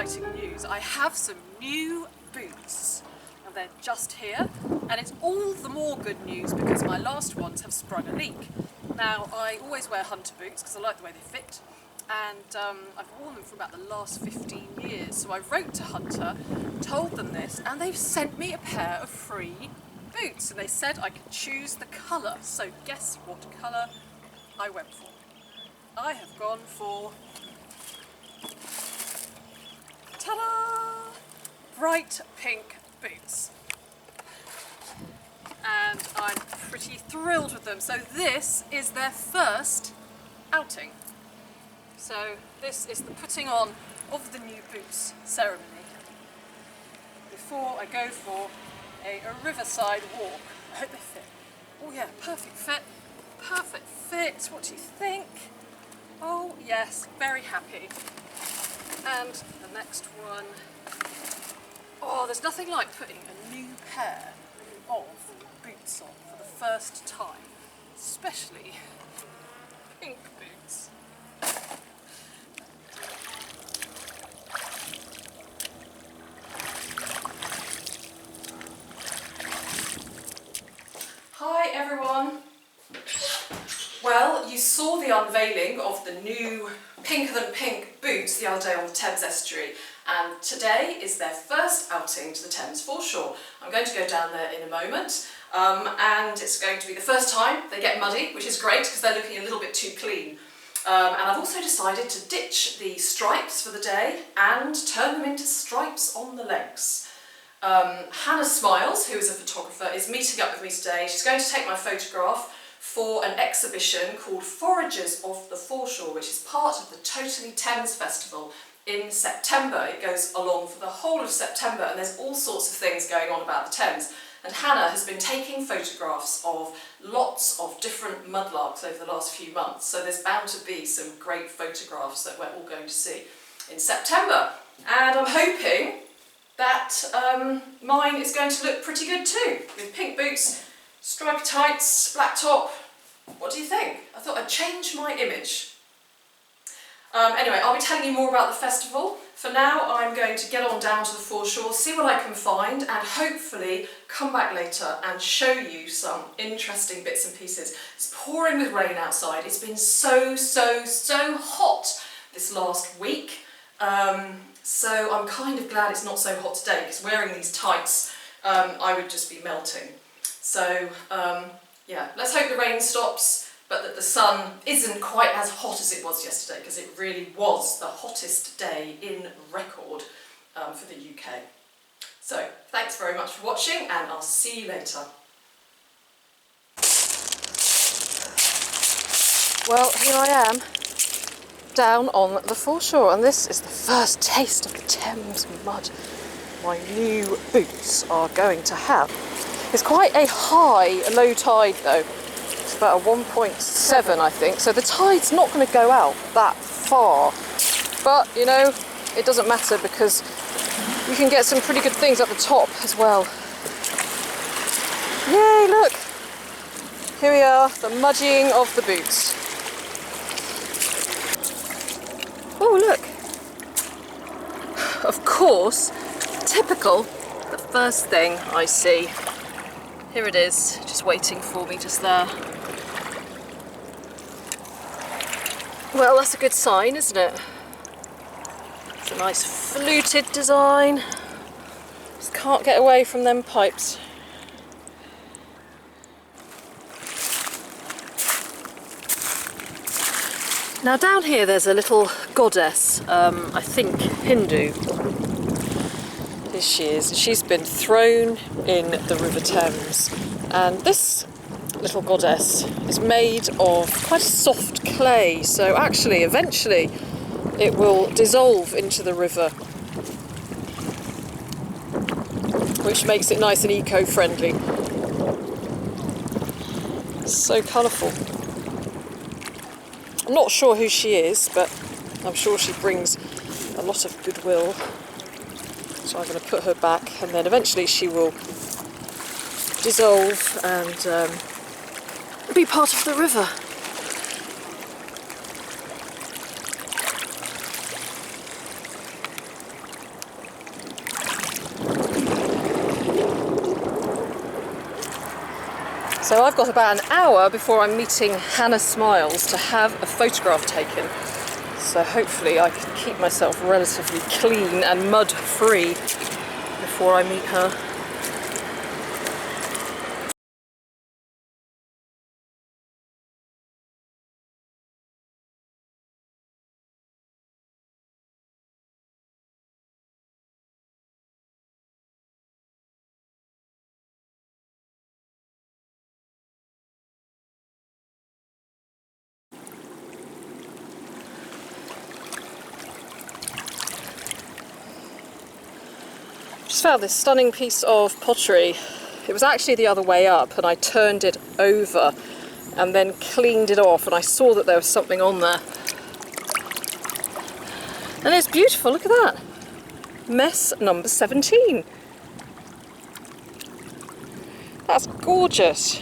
exciting news. I have some new boots. Now they're just here, and it's all the more good news because my last ones have sprung a leak. Now I always wear hunter boots because I like the way they fit, and I've worn them for about the last 15 years. So I wrote to Hunter, told them this, and they've sent me a pair of free boots, and they said I could choose the colour. So guess what colour I went for? I have gone for, ta-da! Bright pink boots. And I'm pretty thrilled with them. So this is their first outing. So this is the putting on of the new boots ceremony before I go for a riverside walk. I hope they fit. Oh yeah, perfect fit. Perfect fit. What do you think? Oh yes, very happy. And the next one. Oh, there's nothing like putting a new pair of boots on for the first time, especially pink boots. Hi everyone. Well, you saw the unveiling of the new pinker than pink boots the other day on the Thames Estuary, and today is their first outing to the Thames Foreshore. I'm going to go down there in a moment, and it's going to be the first time they get muddy, which is great because they're looking a little bit too clean. And I've also decided to ditch the stripes for the day and turn them into stripes on the legs. Hannah Smiles, who is a photographer, is meeting up with me today. She's going to take my photograph for an exhibition called Foragers of the Foreshore, which is part of the Totally Thames Festival in September. It goes along for the whole of September, and there's all sorts of things going on about the Thames. And Hannah has been taking photographs of lots of different mudlarks over the last few months, so there's bound to be some great photographs that we're all going to see in September. And I'm hoping that mine is going to look pretty good too, with pink boots, striped tights, black top. What do you think? I thought I'd change my image. Anyway, I'll be telling you more about the festival. For now, I'm going to get on down to the foreshore, see what I can find, and hopefully come back later and show you some interesting bits and pieces. It's pouring with rain outside. It's been so hot this last week. So I'm kind of glad it's not so hot today, because wearing these tights, I would just be melting. So yeah, let's hope the rain stops, but that the sun isn't quite as hot as it was yesterday, because it really was the hottest day in record for the UK. So thanks very much for watching, and I'll see you later. Well, here I am, down on the foreshore, and this is the first taste of the Thames mud my new boots are going to have. It's quite a high low tide though. It's about a 1.7 I think, so the tide's not going to go out that far, but you know, it doesn't matter because you can get some pretty good things at the top as well. Yay, look! Here we are, the muddying of the boots. Oh look! Of course, typical, the first thing I see. Here it is, just waiting for me just there. Well, that's a good sign, isn't it? It's a nice fluted design. Just can't get away from them pipes. Now down here there's a little goddess, I think Hindu. Here she is. She's been thrown in the River Thames, and this little goddess is made of quite a soft clay, so actually eventually it will dissolve into the river, which makes it nice and eco-friendly. So colourful. I'm not sure who she is, but I'm sure she brings a lot of goodwill. So I'm going to put her back, and then eventually she will dissolve and be part of the river. So I've got about an hour before I'm meeting Hannah Smiles to have a photograph taken. So hopefully I can keep myself relatively clean and mud free before I meet her. Just found this stunning piece of pottery. It was actually the other way up and I turned it over and then cleaned it off, and I saw that there was something on there. And it's beautiful, look at that. Mess number 17. That's gorgeous.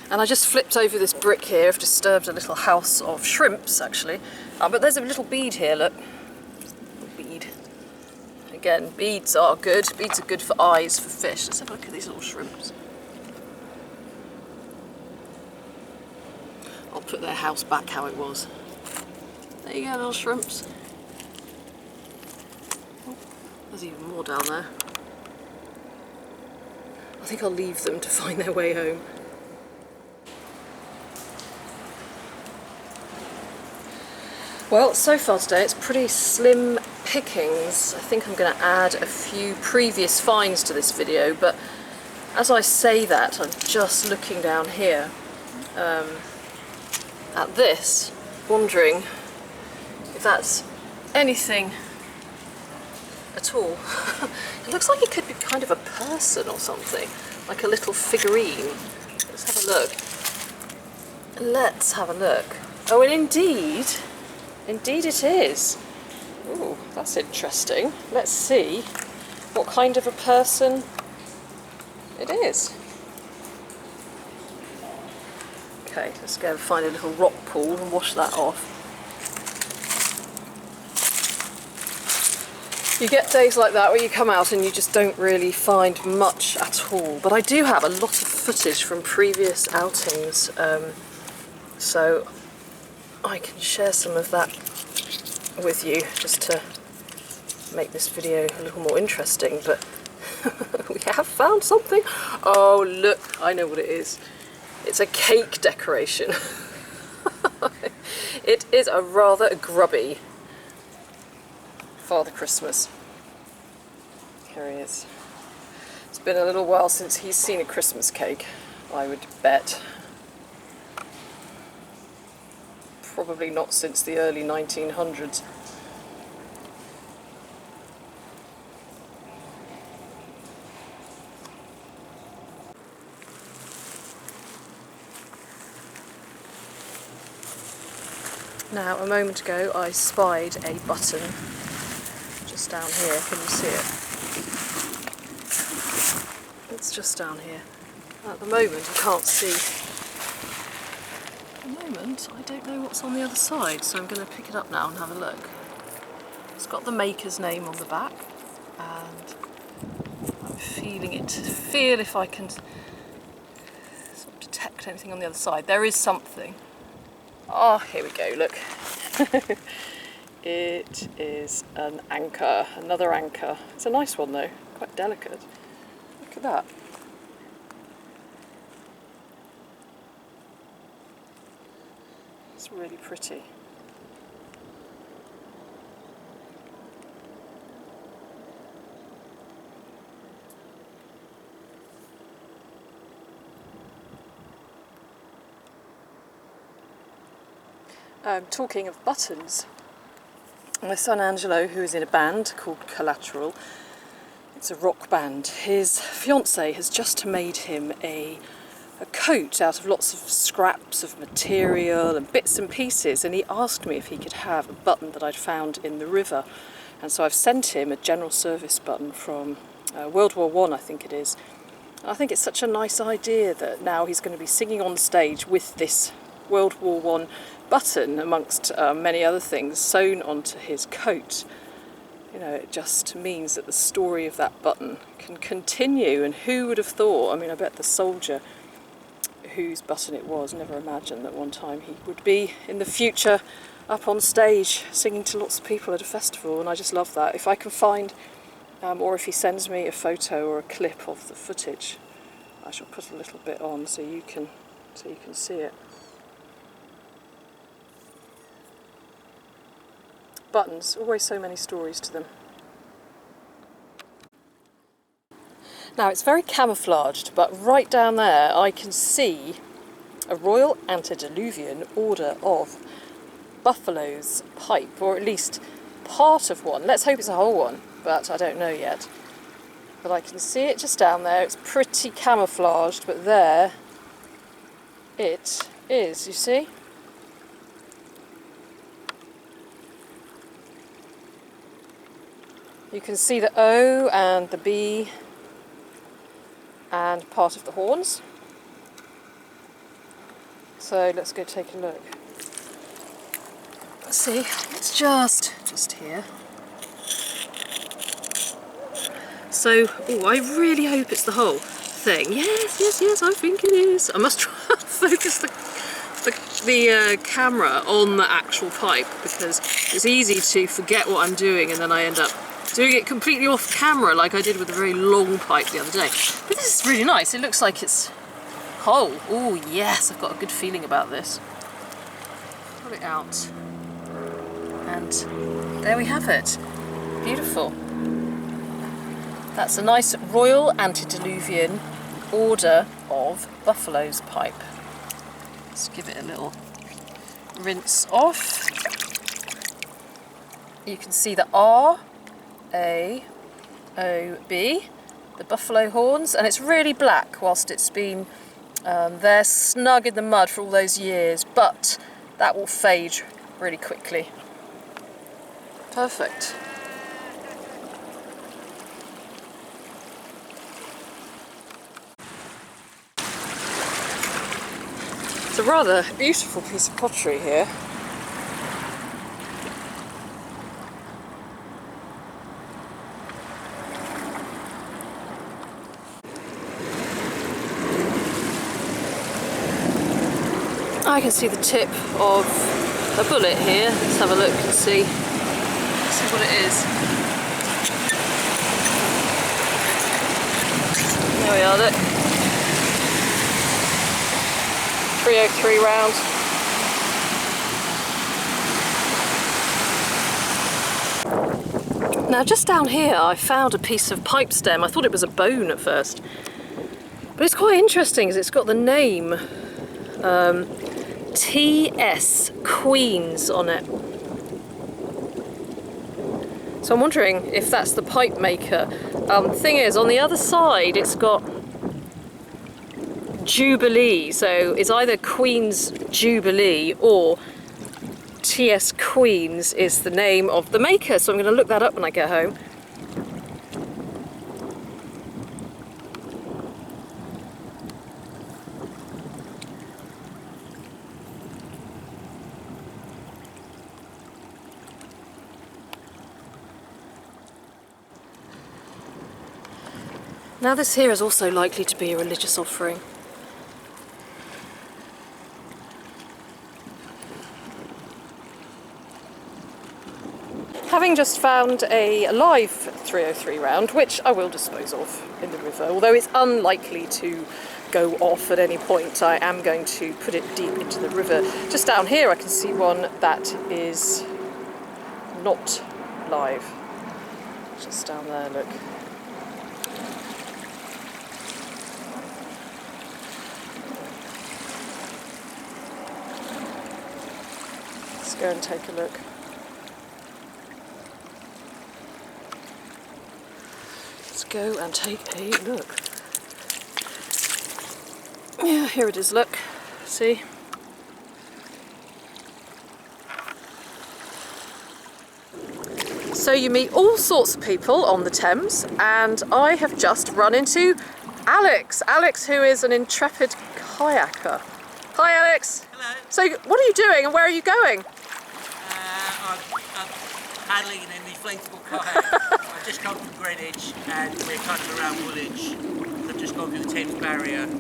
And I just flipped over this brick here. I've disturbed a little house of shrimps, actually. But there's a little bead here, look. Bead. Again, beads are good. Beads are good for eyes, for fish. Let's have a look at these little shrimps. I'll put their house back how it was. There you go, little shrimps. Oh, there's even more down there. I think I'll leave them to find their way home. Well, so far today it's pretty slim pickings. I think I'm going to add a few previous finds to this video, but as I say that, I'm just looking down here at this, wondering if that's anything at all. It looks like it could be kind of a person or something, like a little figurine. Let's have a look. Let's have a look. Oh, and indeed it is. Ooh, that's interesting. Let's see what kind of a person it is. Okay, let's go and find a little rock pool and wash that off. You get days like that where you come out and you just don't really find much at all. But I do have a lot of footage from previous outings, so I can share some of that with you just to make this video a little more interesting. But we have found something. Oh look, I know what it is. It's a cake decoration. It is a rather grubby Father Christmas. Here he is. It's been a little while since he's seen a Christmas cake, I would bet. Probably not since the early 1900s. Now, a moment ago I spied a button just down here. Can you see it? It's just down here. At the moment I can't see. At the moment I don't know what's on the other side, so I'm going to pick it up now and have a look. It's got the maker's name on the back, and I'm feeling it to feel if I can sort of detect anything on the other side. There is something. Oh, here we go, look. It is an anchor, another anchor. It's a nice one though, quite delicate. Look at that. It's really pretty. Talking of buttons, my son Angelo, who is in a band called Collateral, it's a rock band, his fiancée has just made him a coat out of lots of scraps of material and bits and pieces, and he asked me if he could have a button that I'd found in the river, and so I've sent him a general service button from World War I, I think it is. And I think it's such a nice idea that now he's going to be singing on stage with this World War I button, amongst many other things, sewn onto his coat. You know, it just means that the story of that button can continue, and who would have thought? I mean, I bet the soldier whose button it was never imagined that one time he would be in the future up on stage singing to lots of people at a festival, and I just love that. If I can find, or if he sends me a photo or a clip of the footage, I shall put a little bit on so you can see it. Buttons, always so many stories to them. Now it's very camouflaged, but right down there I can see a Royal Antediluvian Order of Buffalo's pipe, or at least part of one. Let's hope it's a whole one, but I don't know yet. But I can see it just down there. It's pretty camouflaged, but there it is, you see? You can see the O and the B and part of the horns. So let's go take a look. Let's see, it's just here. So, oh, I really hope it's the whole thing. Yes, I think it is. I must try and focus the camera on the actual pipe, because it's easy to forget what I'm doing and then I end up doing it completely off camera, like I did with a very long pipe the other day. But this is really nice. It looks like it's whole. Oh yes, I've got a good feeling about this. Pull it out. And there we have it. Beautiful. That's a nice Royal Antediluvian Order of Buffalo's pipe. Let's give it a little rinse off. You can see the R, A, O, B, the buffalo horns, and it's really black whilst it's been there snug in the mud for all those years, but that will fade really quickly. Perfect. It's a rather beautiful piece of pottery here. I can see the tip of a bullet here. Let's have a look and see what it is. There we are, look. 303 round. Now just down here I found a piece of pipe stem. I thought it was a bone at first, but it's quite interesting because it's got the name T.S. Queens on it. So I'm wondering if that's the pipe maker. The thing is, on the other side it's got Jubilee, so it's either Queen's Jubilee or T.S. Queens is the name of the maker, so I'm going to look that up when I get home. Now this here is also likely to be a religious offering. Having just found a live 303 round, which I will dispose of in the river, although it's unlikely to go off at any point, I am going to put it deep into the river. Just down here I can see one that is not live. Just down there, look. Let's go and take a look. Let's go and take a look. Yeah, here it is, look. See? So you meet all sorts of people on the Thames, and I have just run into Alex. Alex, who is an intrepid kayaker. Hi, Alex. Hello. So what are you doing and where are you going? I'm paddling in an inflatable kayak. I've just come from Greenwich and we're kind of around Woolwich. I've just gone through the Thames barrier and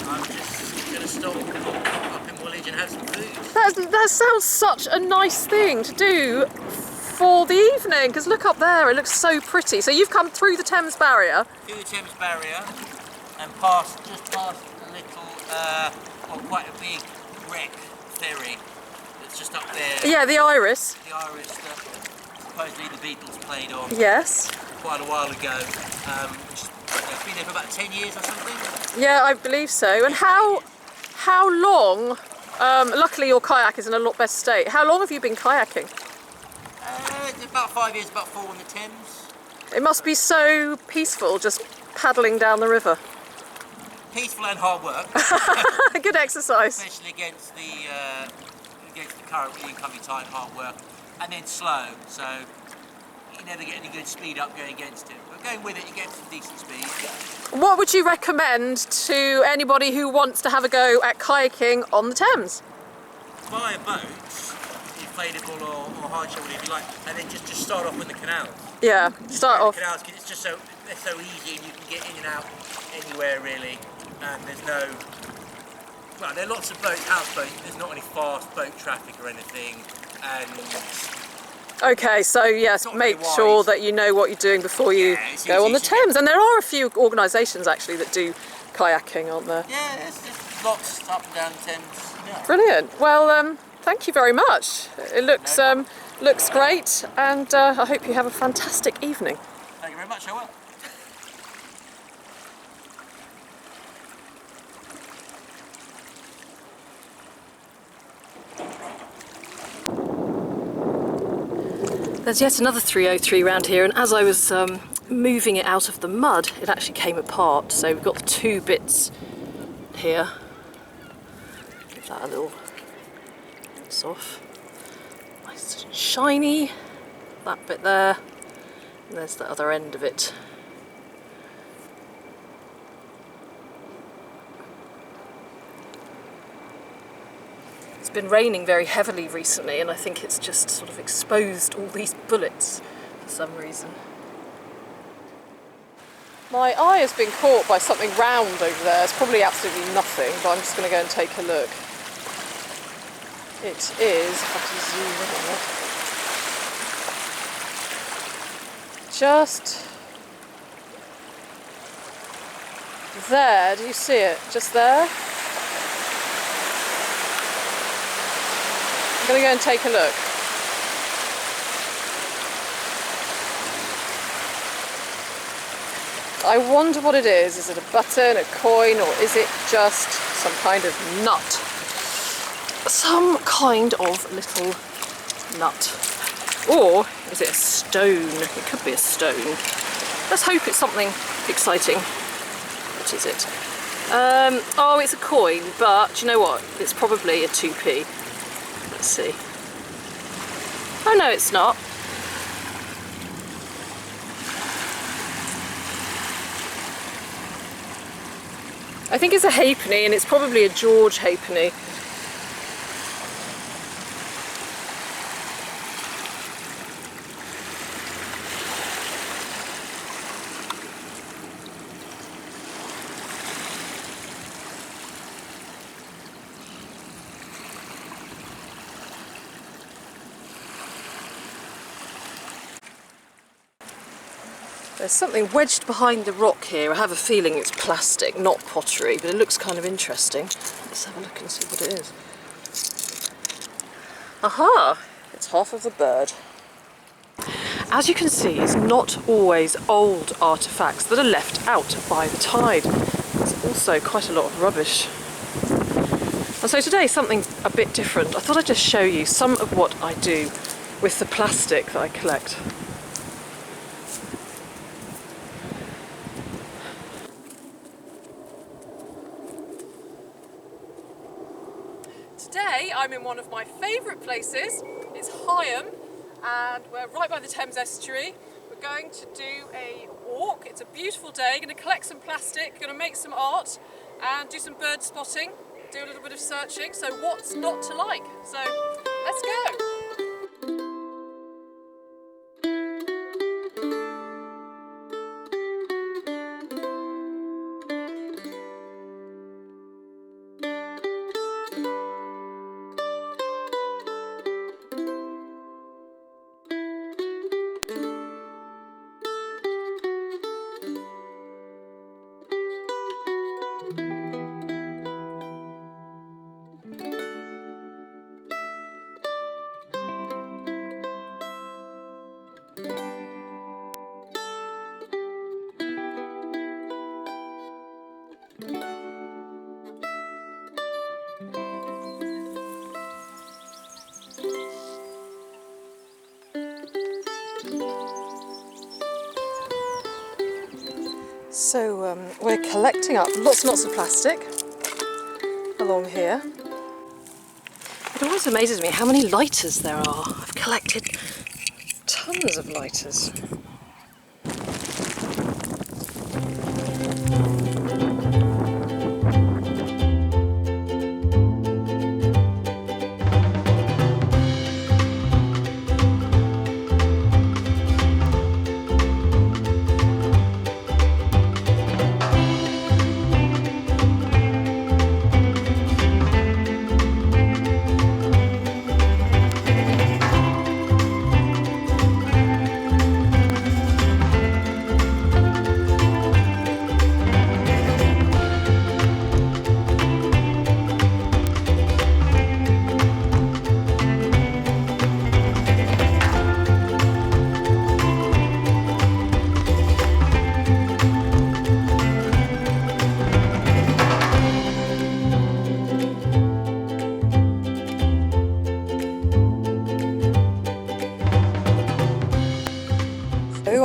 I'm just going to stop up in Woolwich and have some food. That sounds such a nice thing to do for the evening, because look up there, it looks so pretty. So you've come through the Thames barrier? Through the Thames barrier and just past a little, well, quite a big wreck ferry that's just up there. Yeah, the Iris. The Iris that supposedly the Beatles played on. Yes. Quite a while ago. It's been there for about 10 years or something. Yeah, I believe so. And how long, luckily your kayak is in a lot better state, how long have you been kayaking? About 5 years, about 4 on the Thames. It must be so peaceful just paddling down the river. Peaceful and hard work. Good exercise. Especially against the current, the incoming tide, hard work. And then slow, so you never get any good speed up going against it. But going with it, you get some decent speed. What would you recommend to anybody who wants to have a go at kayaking on the Thames? Buy a boat, inflatable or hardshell, whatever you like, and then just start off with the canals. Yeah, start off. Canals, because it's just so easy and you can get in and out anywhere really. And there's no, well, there are lots of boats, houseboats, there's not any fast boat traffic or anything. And okay, so yes, make sure that you know what you're doing before you go on the Thames. And there are a few organisations actually that do kayaking, aren't there? Yeah, there's lots up and down the Thames. Yeah. Brilliant. Well, thank you very much. It looks looks great, and I hope you have a fantastic evening. Thank you very much. I will. There's yet another 303 around here, and as I was moving it out of the mud, it actually came apart. So we've got the two bits here. Give that a little rinse off. Nice and shiny. That bit there. And there's the other end of it. It's been raining very heavily recently, and I think it's just sort of exposed all these bullets for some reason. My eye has been caught by something round over there. It's probably absolutely nothing, but I'm just going to go and take a look. It is, if I can zoom in on it, just there. Do you see it? Just there? I'm going to go and take a look. I wonder what it is. Is it a button, a coin, or is it just some kind of nut? Some kind of little nut. Or is it a stone? It could be a stone. Let's hope it's something exciting. What is it? Oh, it's a coin, but do you know what? It's probably a 2p. Let's see. Oh no, it's not. I think it's a halfpenny, and it's probably a George halfpenny. There's something wedged behind the rock here. I have a feeling it's plastic, not pottery, but it looks kind of interesting. Let's have a look and see what it is. Aha! It's half of a bird. As you can see, it's not always old artefacts that are left out by the tide. There's also quite a lot of rubbish. And so today, something a bit different. I thought I'd just show you some of what I do with the plastic that I collect. Today I'm in one of my favourite places. It's Higham, and we're right by the Thames Estuary. We're going to do a walk. It's a beautiful day. Going to collect some plastic, going to make some art and do some bird spotting. do a little bit of searching. So what's not to like? So let's go. So we're collecting up lots and lots of plastic along here. It always amazes me how many lighters there are. I've collected tons of lighters.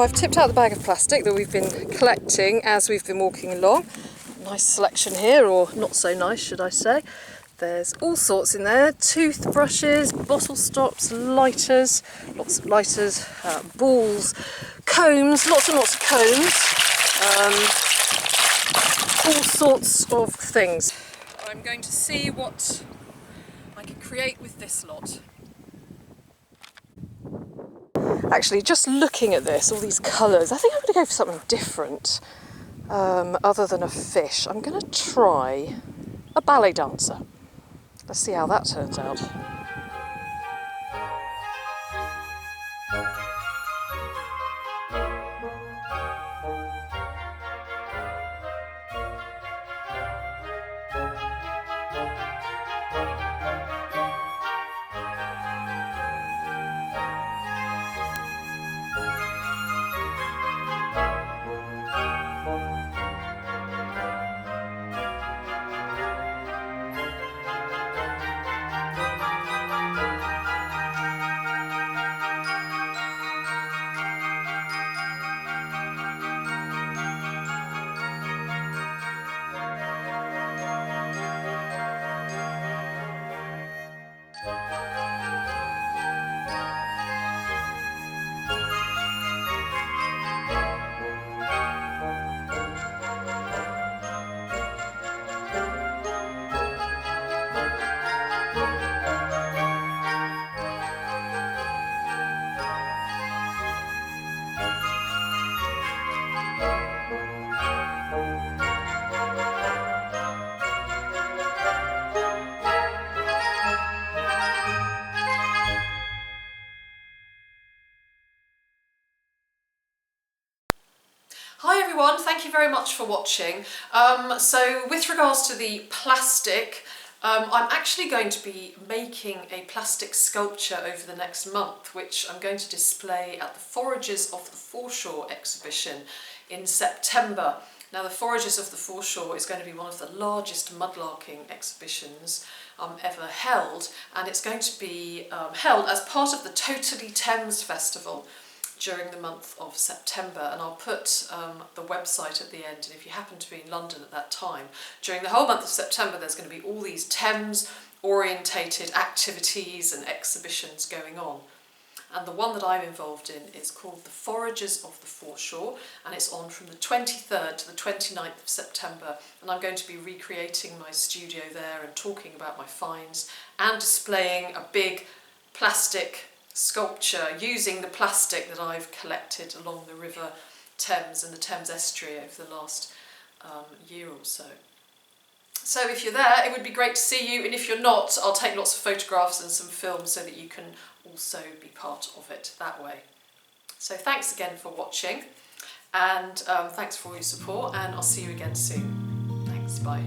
I've tipped out the bag of plastic that we've been collecting as we've been walking along. Nice selection here, or not so nice should I say. There's all sorts in there, toothbrushes, bottle stops, lighters, lots of lighters, balls, combs, lots and lots of combs, all sorts of things. I'm going to see what I can create with this lot. Actually, just looking at this, all these colours, I think I'm going to go for something different other than a fish. I'm going to try a ballet dancer. Let's see how that turns out. Hi everyone, thank you very much for watching. So with regards to the plastic, I'm actually going to be making a plastic sculpture over the next month, which I'm going to display at the Foragers of the Foreshore exhibition in September. Now the Foragers of the Foreshore is going to be one of the largest mudlarking exhibitions ever held, and it's going to be held as part of the Totally Thames Festival during the month of September, and I'll put the website at the end, and if you happen to be in London at that time, during the whole month of September there's going to be all these Thames orientated activities and exhibitions going on. and the one that I'm involved in is called the Foragers of the Foreshore, and it's on from the 23rd to the 29th of September, and I'm going to be recreating my studio there and talking about my finds and displaying a big plastic sculpture using the plastic that I've collected along the River Thames and the Thames Estuary over the last year or so. So if you're there, it would be great to see you, and if you're not, I'll take lots of photographs and some film so that you can also be part of it that way. So thanks again for watching, and thanks for all your support, and I'll see you again soon. Thanks, bye.